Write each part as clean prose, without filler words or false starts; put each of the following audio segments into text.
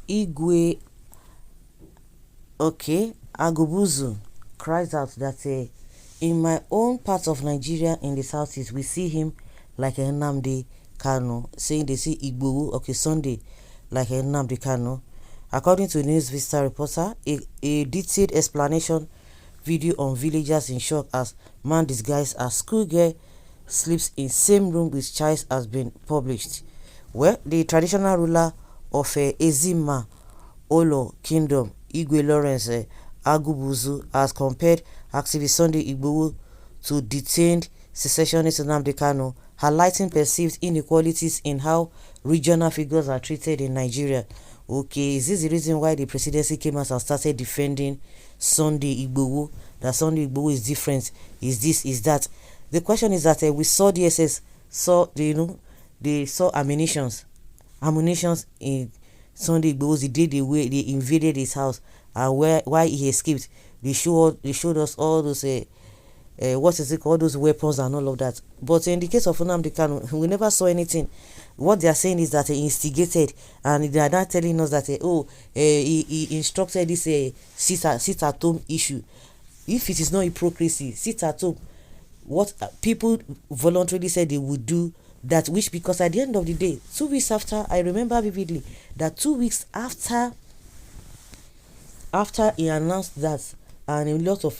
Igwe Agubuzu cries out that in my own part of Nigeria in the southeast, we see him like a Nnamdi Kanu, saying they see Igbo, Sunday, like a Nnamdi Kanu. According to News Vista reporter, a detailed explanation video on villagers in shock as man disguised as schoolgirl sleeps in same room with child has been published. Well, the traditional ruler of Ezima Olo Kingdom, Igwe Lawrence Agubuzu, has compared activist Sunday Igbo to detained secessionist Nnamdi Kanu, highlighting perceived inequalities in how regional figures are treated in Nigeria. Okay, is this the reason why the presidency came out and started defending Sunday Igbo? That Sunday Igbo is different? Is this, is that? The question is that we saw DSS, they saw ammunitions in Sunday Igbo the day they invaded his house, and why he escaped. They showed us all those all those weapons and all of that. But in the case of Nnamdi Kanu, we never saw anything. What they are saying is that he instigated, and they are not telling us that he instructed this sit at home issue. If it is not hypocrisy, sit at home, what people voluntarily said they would do that, which, because at the end of the day, 2 weeks after, I remember vividly that 2 weeks after he announced that, and a lot of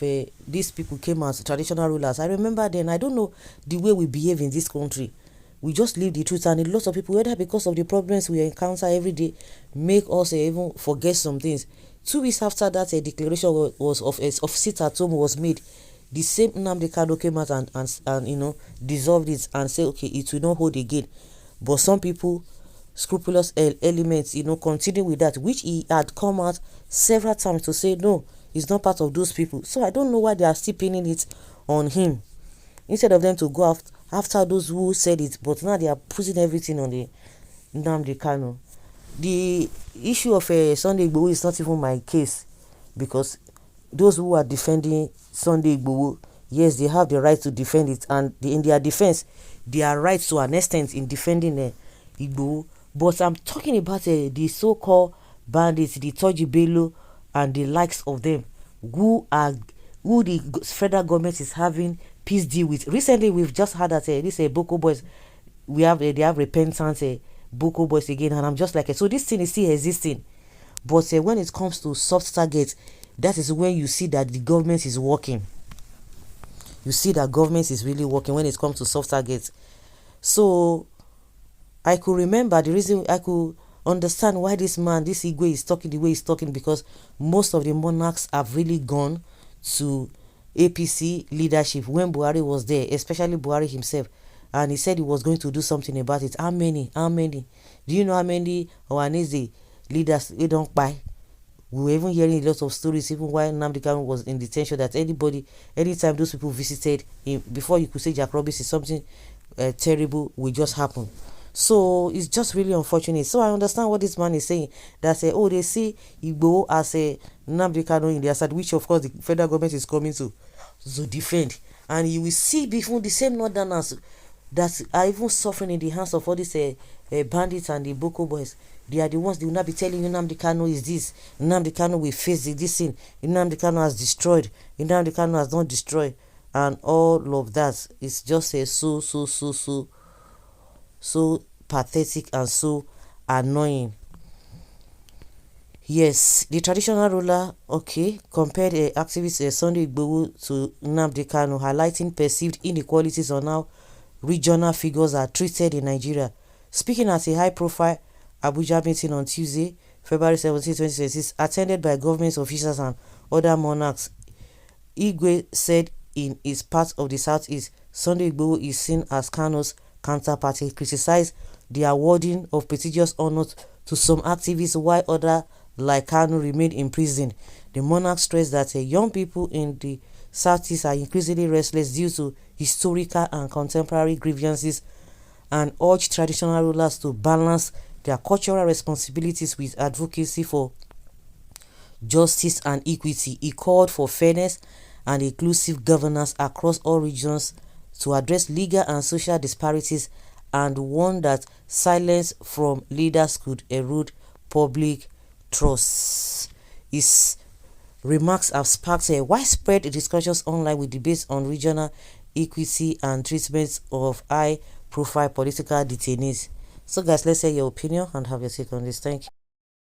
these people came as traditional rulers. I remember then, I don't know the way we behave in this country. We just live the truth, and a lot of people, whether because of the problems we encounter every day, make us even forget some things. 2 weeks after that, a declaration was of sit at home was made. The same Nnamdi Kanu came out and dissolved it and said, okay, it will not hold again. But some people, scrupulous elements, continue with that, which he had come out several times to say no, he's not part of those people. So I don't know why they are still pinning it on him, instead of them to go after those who said it. But now they are putting everything on the Nnamdi Kanu. The issue of Sunday Igbo is not even my case, because those who are defending Sunday Igbo, yes, they have the right to defend it, and in their defense, they are right to an extent in defending Igbo. But I'm talking about the so-called bandits, the Toji Bello and the likes of them, who the federal government is having peace deal with. Recently, we've just heard that these Boko boys, they have repentance Boko boys again, and I'm just like, so this thing is still existing. But when it comes to soft targets, that is when you see that the government is working. You see that government is really working when it comes to soft targets. So I could remember the reason, I could understand why this man, this Igwe, is talking the way he's talking, because most of the monarchs have really gone to APC leadership when Buhari was there, especially Buhari himself, and he said he was going to do something about it. How many? Do you know how many Ohanese leaders they don't buy? We were even hearing a lot of stories, even while Nnamdi Kanu was in detention, that anytime those people visited him, before you could say Jack Robinson, something terrible will just happen. So it's just really unfortunate. So I understand what this man is saying, that they see Igbo as a Nnamdi Kanu in their side, which of course the federal government is coming to defend. And you will see before the same northerners that are even suffering in the hands of all these bandits and the Boko boys. They are the ones, they will not be telling you Nnamdi Kanu is this, Nnamdi Kanu will face this thing, Nnamdi Kanu has destroyed, Nnamdi Kanu has not destroyed, and all of that is just so pathetic and so annoying. Yes, the traditional ruler, compared activist Sunday Igbo to Nnamdi Kanu, highlighting perceived inequalities on how regional figures are treated in Nigeria. Speaking at a high-profile Abuja meeting on Tuesday, February 17, 2026, attended by government officials and other monarchs, Igwe said in his part of the southeast, Sunday Igbo is seen as Kanu's counterpart. He criticized the awarding of prestigious honors to some activists while others like Kanu remain in prison. The monarch stressed that young people in the southeast are increasingly restless due to historical and contemporary grievances, and urged traditional rulers to balance their cultural responsibilities with advocacy for justice and equity. He called for fairness and inclusive governance across all regions to address legal and social disparities, and warned that silence from leaders could erode public trust. His remarks have sparked a widespread discussions online with debates on regional equity and treatment of high-profile political detainees. So guys, let's hear your opinion and have your take on this. Thank you.